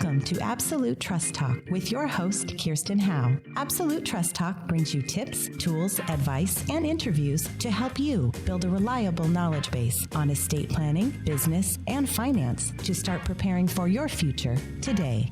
Welcome to Absolute Trust Talk with your host, Kirsten Howe. Absolute Trust Talk brings you tips, tools, advice, and interviews to help you build a reliable knowledge base on estate planning, business, and finance to start preparing for your future today.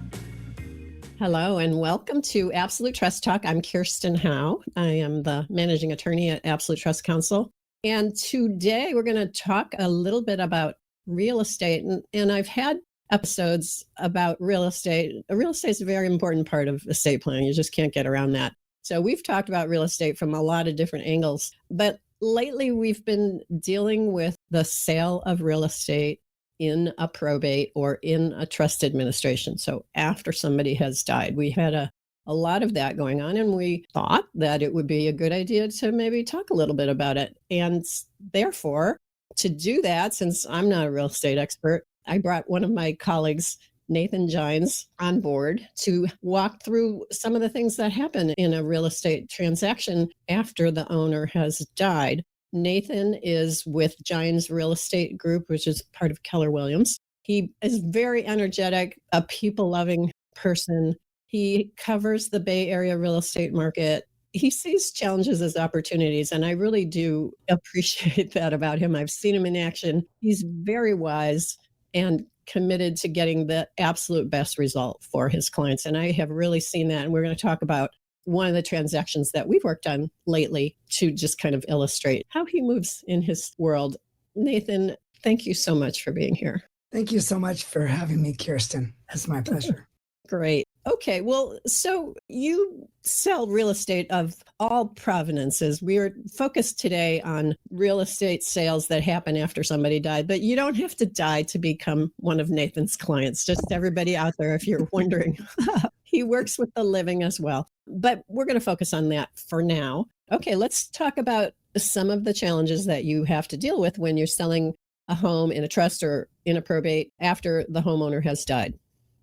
Hello and welcome to Absolute Trust Talk. I'm Kirsten Howe. I am the managing attorney at Absolute Trust Counsel. And today we're going to talk a little bit about real estate. And I've had episodes about real estate. Real estate is a very important part of estate planning. You just can't get around that. So we've talked about real estate from a lot of different angles. But lately we've been dealing with the sale of real estate in a probate or in a trust administration. So after somebody has died, we had a lot of that going on, and we thought that it would be a good idea to maybe talk a little bit about it. And therefore, to do that, since I'm not a real estate expert, I brought one of my colleagues, Nathan Jines, on board to walk through some of the things that happen in a real estate transaction after the owner has died. Nathan is with Jines Real Estate Group, which is part of Keller Williams. He is very energetic, a people-loving person. He covers the Bay Area real estate market. He sees challenges as opportunities, and I really do appreciate that about him. I've seen him in action. He's very wise and committed to getting the absolute best result for his clients. And I have really seen that. And we're going to talk about one of the transactions that we've worked on lately to just kind of illustrate how he moves in his world. Nathan, thank you so much for being here. Thank you so much for having me, Kirsten. It's my pleasure. Great. Okay. Well, so you sell real estate of all provenances. We are focused today on real estate sales that happen after somebody died, but you don't have to die to become one of Nathan's clients. Just everybody out there, if you're wondering, he works with the living as well. But we're going to focus on that for now. Okay. Let's talk about some of the challenges that you have to deal with when you're selling a home in a trust or in a probate after the homeowner has died.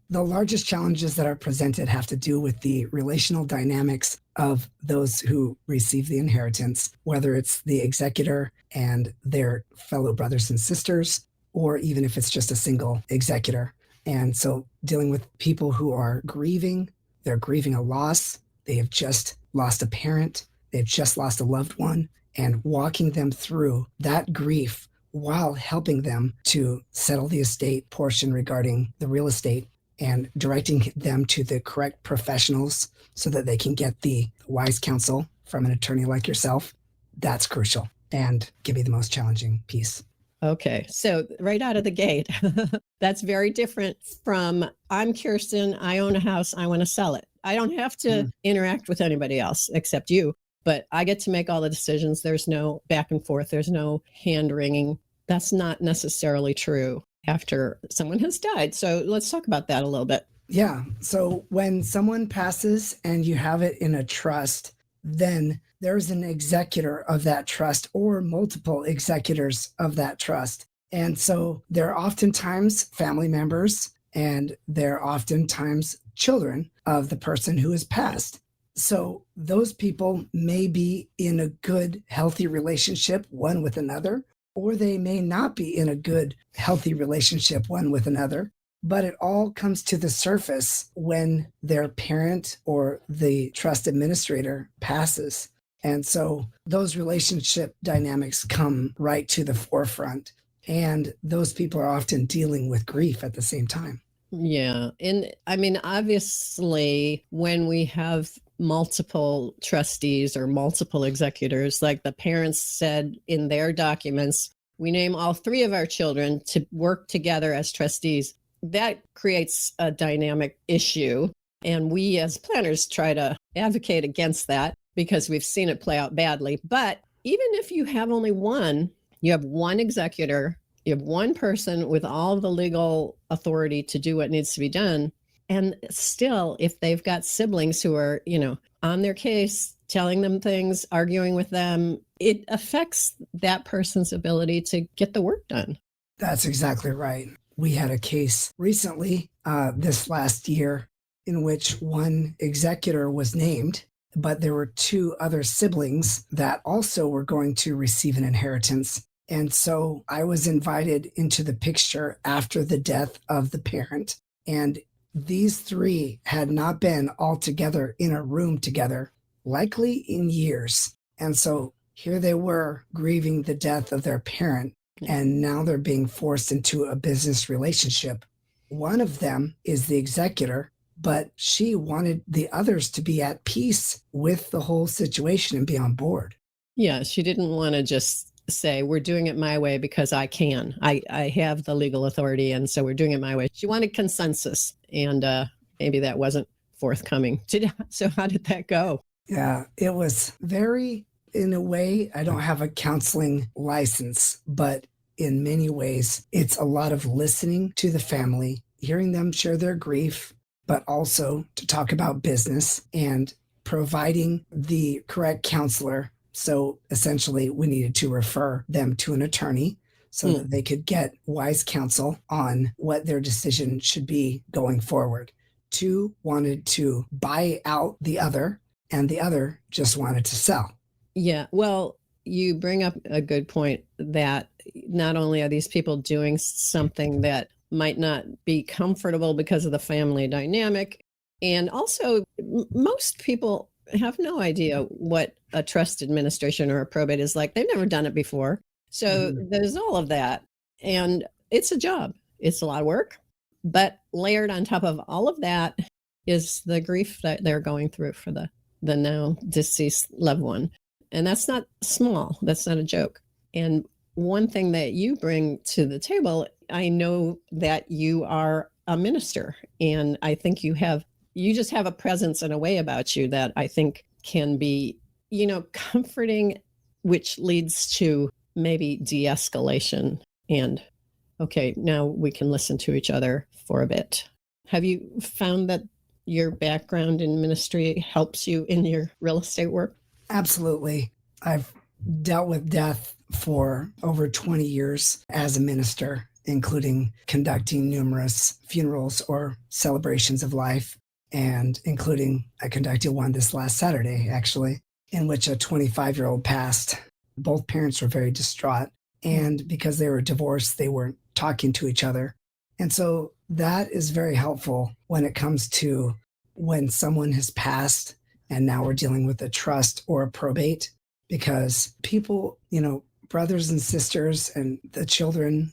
The largest challenges that are presented have to do with the relational dynamics of those who receive the inheritance, whether it's the executor and their fellow brothers and sisters, or even if it's just a single executor. And so dealing with people who are grieving, they're grieving a loss, they have just lost a parent, they've just lost a loved one, and walking them through that grief while helping them to settle the estate portion regarding the real estate and directing them to the correct professionals so that they can get the wise counsel from an attorney like yourself. That's crucial and can be the most challenging piece. Okay. So right out of the gate, that's very different from I'm Kirsten, I own a house, I want to sell it. I don't have to interact with anybody else except you, but I get to make all the decisions. There's no back and forth. There's no hand wringing. That's not necessarily true after someone has died. So let's talk about that a little bit. Yeah. So when someone passes and you have it in a trust, then there's an executor of that trust or multiple executors of that trust. And so they're oftentimes family members and they're oftentimes children of the person who has passed. So those people may be in a good, healthy relationship one with another, or they may not be in a good, healthy relationship one with another, but it all comes to the surface when their parent or the trust administrator passes. And so those relationship dynamics come right to the forefront, and those people are often dealing with grief at the same time. Yeah. And I mean, obviously, when we have multiple trustees or multiple executors, like the parents said in their documents, we name all three of our children to work together as trustees. That creates a dynamic issue. And we as planners try to advocate against that because we've seen it play out badly. But even if you have only one, you have one executor, you have one person with all the legal authority to do what needs to be done. And still, if they've got siblings who are, on their case, telling them things, arguing with them, it affects that person's ability to get the work done. That's exactly right. We had a case recently, this last year, in which one executor was named, but there were two other siblings that also were going to receive an inheritance. And so I was invited into the picture after the death of the parent. And these three had not been all together in a room together, likely in years. And so here they were grieving the death of their parent, and now they're being forced into a business relationship. One of them is the executor, but she wanted the others to be at peace with the whole situation and be on board. Yeah, she didn't want to just say, we're doing it my way because I can. I have the legal authority, and so we're doing it my way. She wanted consensus, and maybe that wasn't forthcoming. So how did that go? Yeah, it was very, in a way, I don't have a counseling license, but in many ways, it's a lot of listening to the family, hearing them share their grief, but also to talk about business and providing the correct counselor. So essentially, we needed to refer them to an attorney so that they could get wise counsel on what their decision should be going forward. Two wanted to buy out the other, and the other just wanted to sell. Yeah, well, you bring up a good point that not only are these people doing something that might not be comfortable because of the family dynamic, and also most people have no idea what a trust administration or a probate is like. They've never done it before. So there's all of that. And it's a job. It's a lot of work. But layered on top of all of that is the grief that they're going through for the now deceased loved one. And that's not small. That's not a joke. And one thing that you bring to the table, I know that you are a minister, and I think you just have a presence and a way about you that I think can be, comforting, which leads to maybe de-escalation and, okay, now we can listen to each other for a bit. Have you found that your background in ministry helps you in your real estate work? Absolutely. I've dealt with death for over 20 years as a minister, including conducting numerous funerals or celebrations of life, and including I conducted one this last Saturday, actually, in which a 25-year-old passed. Both parents were very distraught, and because they were divorced, they weren't talking to each other. And so that is very helpful when it comes to when someone has passed and now we're dealing with a trust or a probate, because people, brothers and sisters and the children,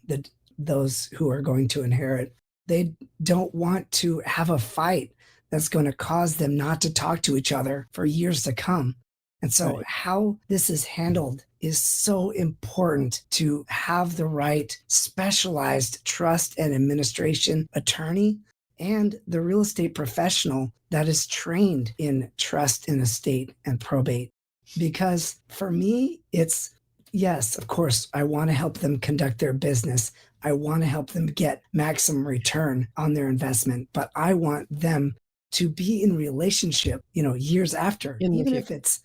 those who are going to inherit, they don't want to have a fight that's going to cause them not to talk to each other for years to come. And so how this is handled is so important, to have the right specialized trust and administration attorney and the real estate professional that is trained in trust and estate and probate. Because for me, it's, yes, of course, I want to help them conduct their business. I want to help them get maximum return on their investment, but I want them to be in relationship, years after, even if it's,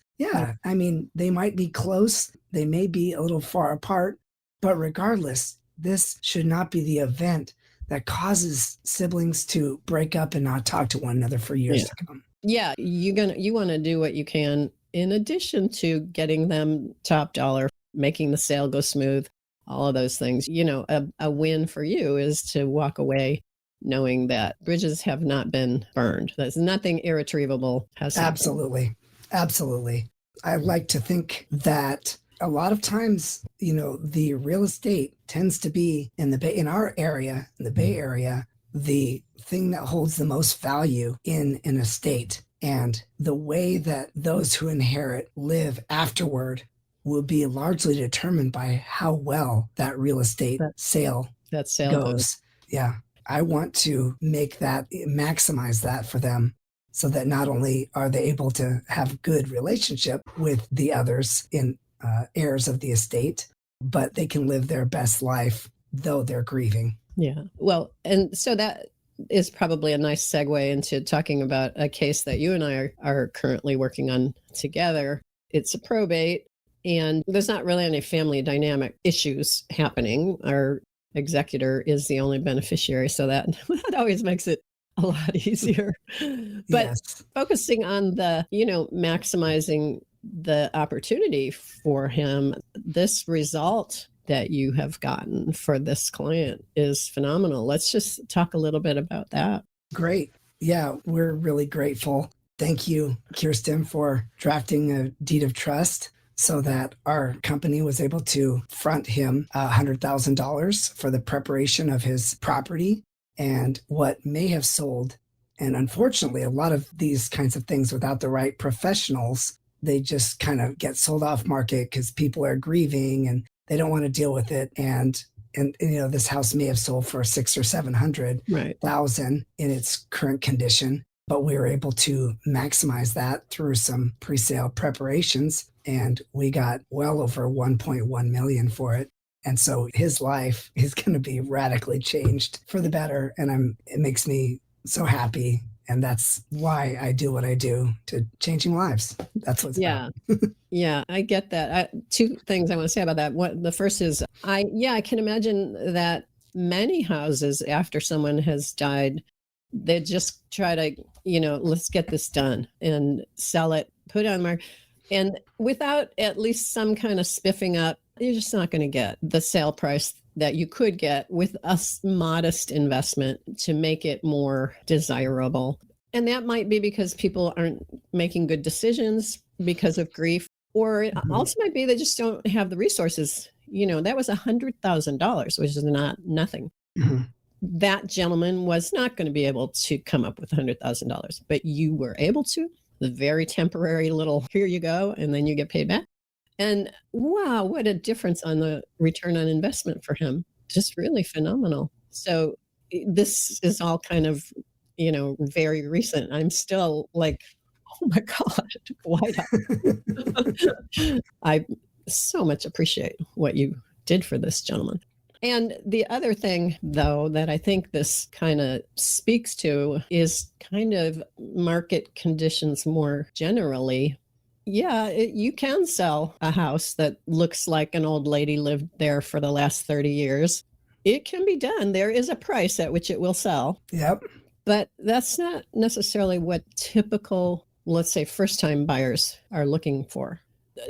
I mean, they might be close, they may be a little far apart, but regardless, this should not be the event that causes siblings to break up and not talk to one another for years to come. Yeah, you want to do what you can in addition to getting them top dollar, making the sale go smooth, all of those things. A win for you is to walk away knowing that bridges have not been burned. There's nothing irretrievable has happened. Absolutely. I like to think that a lot of times, the real estate tends to be in our area, in the Bay Area, the thing that holds the most value in an estate. And the way that those who inherit live afterward will be largely determined by how well that real estate sale goes. Yeah. I want to maximize that for them, so that not only are they able to have good relationship with the others in heirs of the estate, but they can live their best life, though they're grieving. Yeah. Well, and so that is probably a nice segue into talking about a case that you and I are currently working on together. It's a probate, and there's not really any family dynamic issues happening. Our executor is the only beneficiary, so that always makes it a lot easier. But focusing on the, maximizing the opportunity for him, this result that you have gotten for this client is phenomenal. Let's just talk a little bit about that. Great. Yeah, we're really grateful. Thank you, Kirsten, for drafting a deed of trust so that our company was able to front him $100,000 for the preparation of his property and what may have sold. And unfortunately, a lot of these kinds of things without the right professionals, they just kind of get sold off market because people are grieving and they don't want to deal with it. And this house may have sold for 600,000 or 700,000 in its current condition, but we were able to maximize that through some pre-sale preparations, and we got well over 1.1 million for it. And so his life is going to be radically changed for the better, and it makes me so happy. And that's why I do what I do, to changing lives. That's what's about. Yeah, I get that. Two things I want to say about that. The first is, I can imagine that many houses after someone has died, they just try to, let's get this done and sell it, put it on the market. And without at least some kind of spiffing up, you're just not going to get the sale price that you could get with a modest investment to make it more desirable. And that might be because people aren't making good decisions because of grief, or it also might be they just don't have the resources. That was $100,000, which is not nothing. Mm-hmm. That gentleman was not going to be able to come up with $100,000, but you were able to. The very temporary little, here you go, and then you get paid back. And wow, what a difference on the return on investment for him. Just really phenomenal. So this is all kind of, very recent. I'm still like, oh my God, why not? I so much appreciate what you did for this gentleman. And the other thing, though, that I think this kind of speaks to is kind of market conditions more generally. Yeah, you can sell a house that looks like an old lady lived there for the last 30 years. It can be done. There is a price at which it will sell. Yep. But that's not necessarily what typical, let's say, first-time buyers are looking for.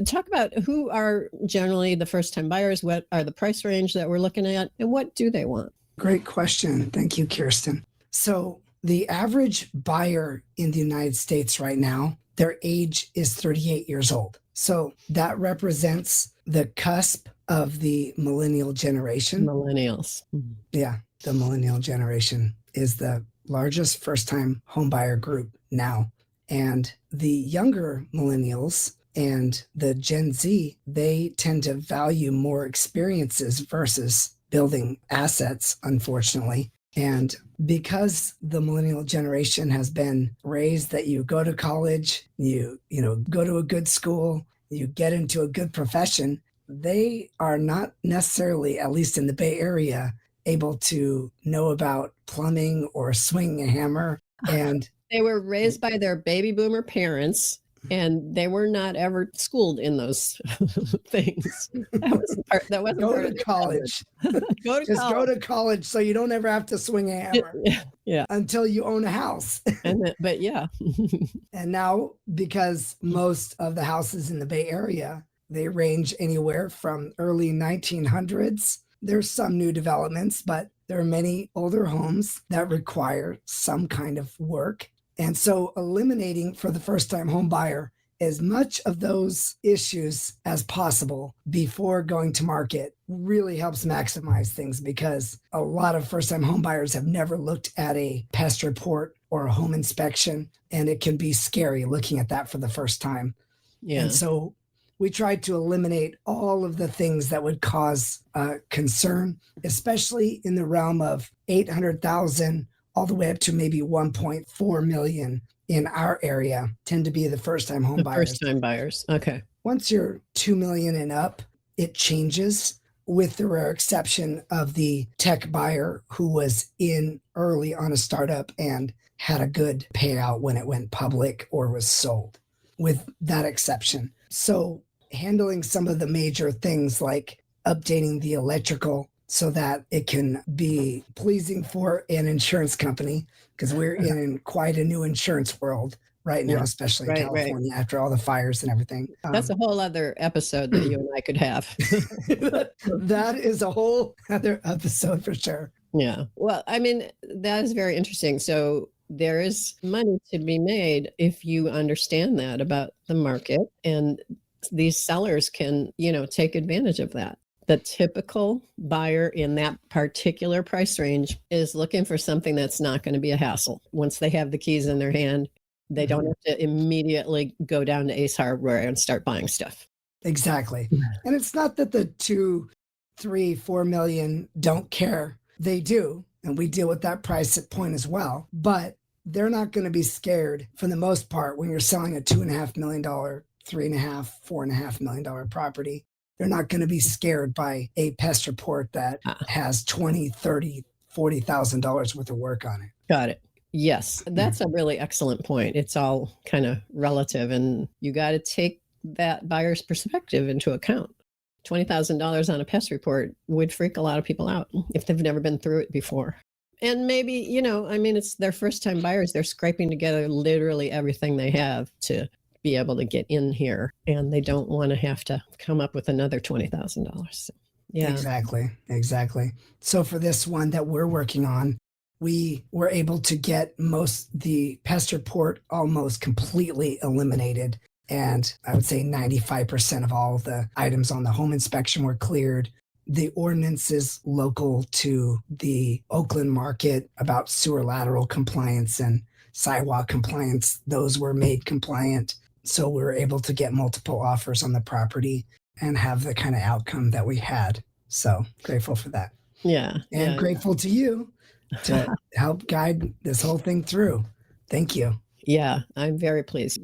Talk about who are generally the first-time buyers, what are the price range that we're looking at, and what do they want? Great question. Thank you, Kirsten. So the average buyer in the United States right now, their age is 38 years old. So that represents the cusp of the millennial generation. Millennials. Mm-hmm. Yeah, the millennial generation is the largest first-time homebuyer group now. And the younger millennials and the Gen Z, they tend to value more experiences versus building assets, unfortunately. And because the millennial generation has been raised that you go to college, you go to a good school, you get into a good profession, they are not necessarily, at least in the Bay Area, able to know about plumbing or swinging a hammer. And they were raised by their baby boomer parents, and they were not ever schooled in those things. That wasn't go part to of college. Just go to college so you don't ever have to swing a hammer. Yeah. Until you own a house. But yeah. And now, because most of the houses in the Bay Area, they range anywhere from early 1900s. There's some new developments, but there are many older homes that require some kind of work. And so eliminating for the first-time home buyer as much of those issues as possible before going to market really helps maximize things, because a lot of first-time home buyers have never looked at a pest report or a home inspection, and it can be scary looking at that for the first time. Yeah. And so we tried to eliminate all of the things that would cause concern, especially in the realm of 800,000 all the way up to maybe 1.4 million in our area tend to be the first-time home buyers. First-time buyers. Okay. Once you're 2 million and up, it changes, with the rare exception of the tech buyer who was in early on a startup and had a good payout when it went public or was sold, with that exception. So handling some of the major things like updating the electrical so that it can be pleasing for an insurance company, because we're in quite a new insurance world right now, especially in California, after all the fires and everything. That's a whole other episode that you and I could have. That is a whole other episode for sure. Yeah. Well, I mean, that is very interesting. So there is money to be made if you understand that about the market, and these sellers can, take advantage of that. The typical buyer in that particular price range is looking for something that's not going to be a hassle. Once they have the keys in their hand, they don't have to immediately go down to Ace Hardware and start buying stuff. Exactly. And it's not that the 2, 3, 4 million don't care. They do. And we deal with that price point as well. But they're not going to be scared for the most part when you're selling a $2.5 million, $3.5, $4.5 million property. They're not going to be scared by a pest report that has $20, $30, $40,000 worth of work on it. Got it. Yes, that's a really excellent point. It's all kind of relative, and you got to take that buyer's perspective into account. $20,000 on a pest report would freak a lot of people out if they've never been through it before. And maybe, it's their first time buyers. They're scraping together literally everything they have to be able to get in here, and they don't want to have to come up with another $20,000. So, yeah. Exactly. So for this one that we're working on, we were able to get the pest report almost completely eliminated. And I would say 95% of all of the items on the home inspection were cleared. The ordinances local to the Oakland market about sewer lateral compliance and sidewalk compliance, those were made compliant. So we were able to get multiple offers on the property and have the kind of outcome that we had. So grateful for that. Yeah. And grateful to you to help guide this whole thing through. Thank you. Yeah, I'm very pleased.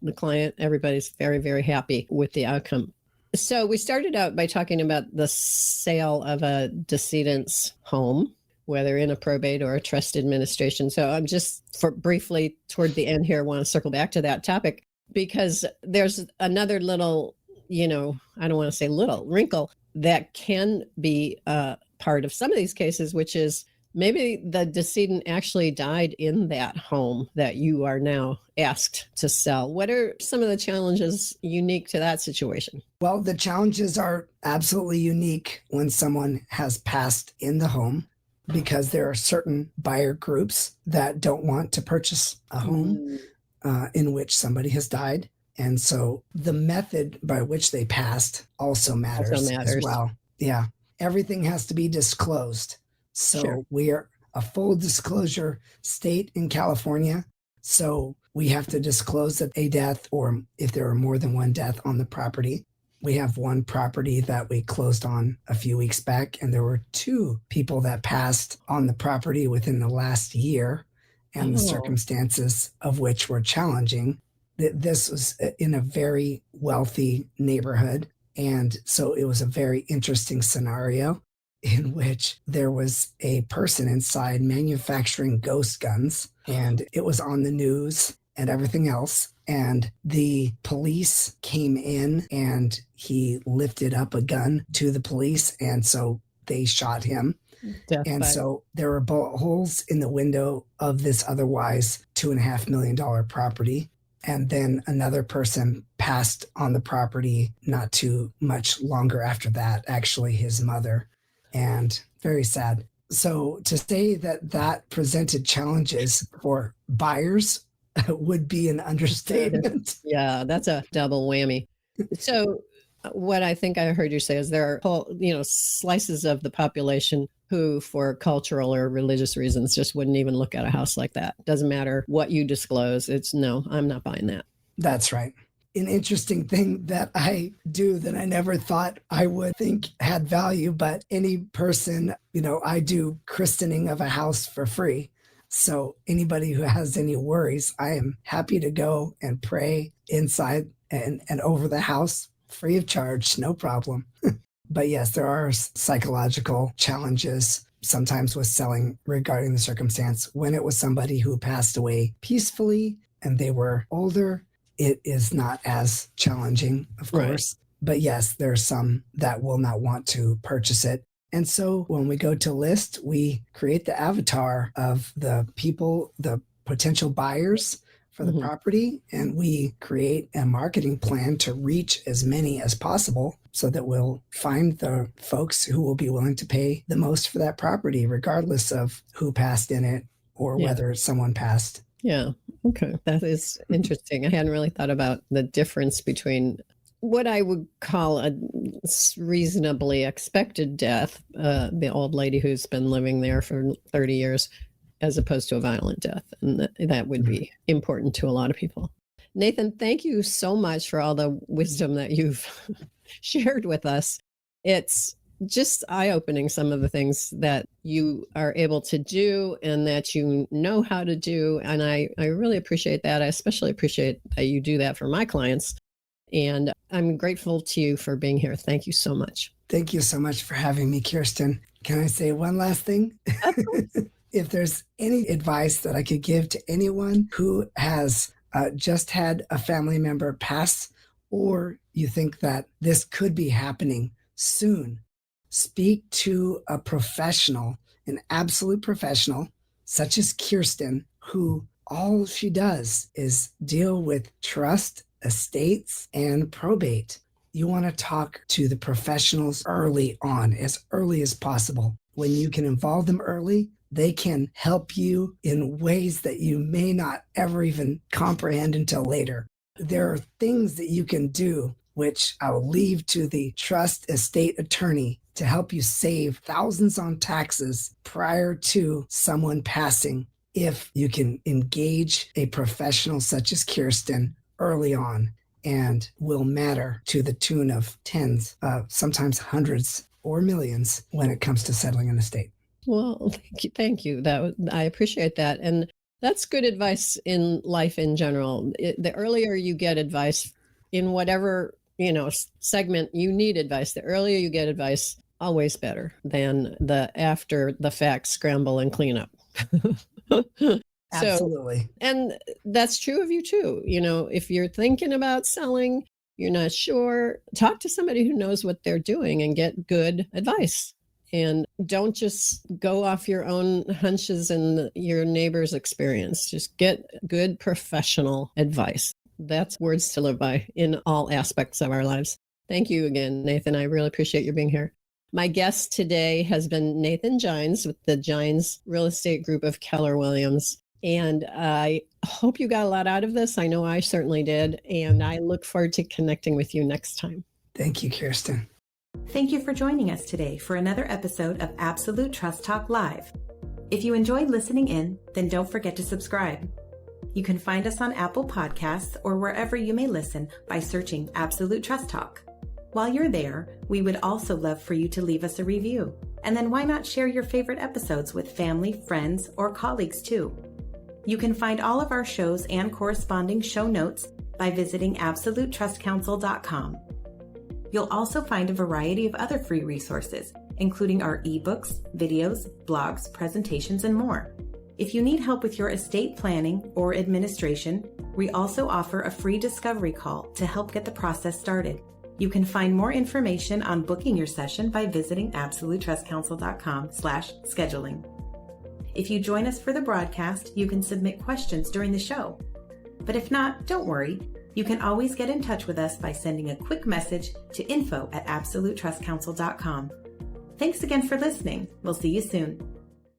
The client, everybody's very, very happy with the outcome. So we started out by talking about the sale of a decedent's home, whether in a probate or a trust administration. So I'm just briefly toward the end here, want to circle back to that topic because there's another little, I don't want to say little wrinkle that can be part of some of these cases, which is maybe the decedent actually died in that home that you are now asked to sell. What are some of the challenges unique to that situation? Well, the challenges are absolutely unique when someone has passed in the home, because there are certain buyer groups that don't want to purchase a home in which somebody has died. And so the method by which they passed also matters as well. Yeah. Everything has to be disclosed. So we are a full disclosure state in California. So we have to disclose that a death, or if there are more than one death on the property. We have one property that we closed on a few weeks back, and there were 2 people that passed on the property within the last year, and the circumstances of which were challenging. This was in a very wealthy neighborhood. And so it was a very interesting scenario in which there was a person inside manufacturing ghost guns, and it was on the news and everything else. And the police came in and he lifted up a gun to the police. And so they shot him. So there were bullet holes in the window of this otherwise $2.5 million property. And then another person passed on the property not too much longer after that, actually his mother. And very sad. So to say that presented challenges for buyers would be an understatement. Yeah, that's a double whammy. So what I think I heard you say is there are whole, slices of the population who, for cultural or religious reasons, just wouldn't even look at a house like that. Doesn't matter what you disclose. It's no, I'm not buying that. That's right. An interesting thing that I do that I never thought I would think had value, but any person, I do christening of a house for free. So anybody who has any worries, I am happy to go and pray inside and over the house free of charge, no problem. But yes, there are psychological challenges sometimes with selling regarding the circumstance. When it was somebody who passed away peacefully and they were older, it is not as challenging, of course. But yes, there are some that will not want to purchase it. And so when we go to list, we create the avatar of the people, the potential buyers for the property, and we create a marketing plan to reach as many as possible so that we'll find the folks who will be willing to pay the most for that property, regardless of who passed in it or whether someone passed. Yeah. Okay. That is interesting. I hadn't really thought about the difference between what I would call a reasonably expected death, the old lady who's been living there for 30 years, as opposed to a violent death. And that would be important to a lot of people. Nathan, thank you so much for all the wisdom that you've shared with us. It's just eye-opening, some of the things that you are able to do and that you know how to do. And I really appreciate that. I especially appreciate that you do that for my clients. And I'm grateful to you for being here. Thank you so much. Thank you so much for having me, Kirsten. Can I say one last thing? If there's any advice that I could give to anyone who has just had a family member pass, or you think that this could be happening soon, speak to a professional, an absolute professional, such as Kirsten, who all she does is deal with trust, estates, and probate. You want to talk to the professionals early on, as early as possible. When you can involve them early, they can help you in ways that you may not ever even comprehend until later. There are things that you can do, which I'll leave to the trust estate attorney, to help you save thousands on taxes prior to someone passing, if you can engage a professional such as Kirsten early on, and will matter to the tune of tens, sometimes hundreds or millions when it comes to settling an estate. Well, thank you. I appreciate that. And that's good advice in life in general. The earlier you get advice in whatever, segment you need advice, the earlier you get advice, always better than the after the fact scramble and clean up. Absolutely. And that's true of you too. If you're thinking about selling, you're not sure, talk to somebody who knows what they're doing and get good advice. And don't just go off your own hunches and your neighbor's experience. Just get good professional advice. That's words to live by in all aspects of our lives. Thank you again, Nathan. I really appreciate you being here. My guest today has been Nathan Jines with the Jines Real Estate Group of Keller Williams. And I hope you got a lot out of this. I know I certainly did. And I look forward to connecting with you next time. Thank you, Kirsten. Thank you for joining us today for another episode of Absolute Trust Talk Live. If you enjoyed listening in, then don't forget to subscribe. You can find us on Apple Podcasts or wherever you may listen by searching Absolute Trust Talk. While you're there, we would also love for you to leave us a review. And then why not share your favorite episodes with family, friends, or colleagues too? You can find all of our shows and corresponding show notes by visiting absolutetrustcouncil.com. You'll also find a variety of other free resources, including our ebooks, videos, blogs, presentations, and more. If you need help with your estate planning or administration, we also offer a free discovery call to help get the process started. You can find more information on booking your session by visiting absolutetrustcouncil.com/scheduling. If you join us for the broadcast, you can submit questions during the show. But if not, don't worry. You can always get in touch with us by sending a quick message to info@absolutetrustcouncil.com. Thanks again for listening. We'll see you soon.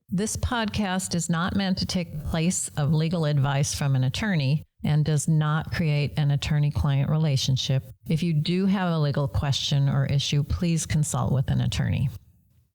This podcast is not meant to take the place of legal advice from an attorney and does not create an attorney-client relationship. If you do have a legal question or issue, please consult with an attorney.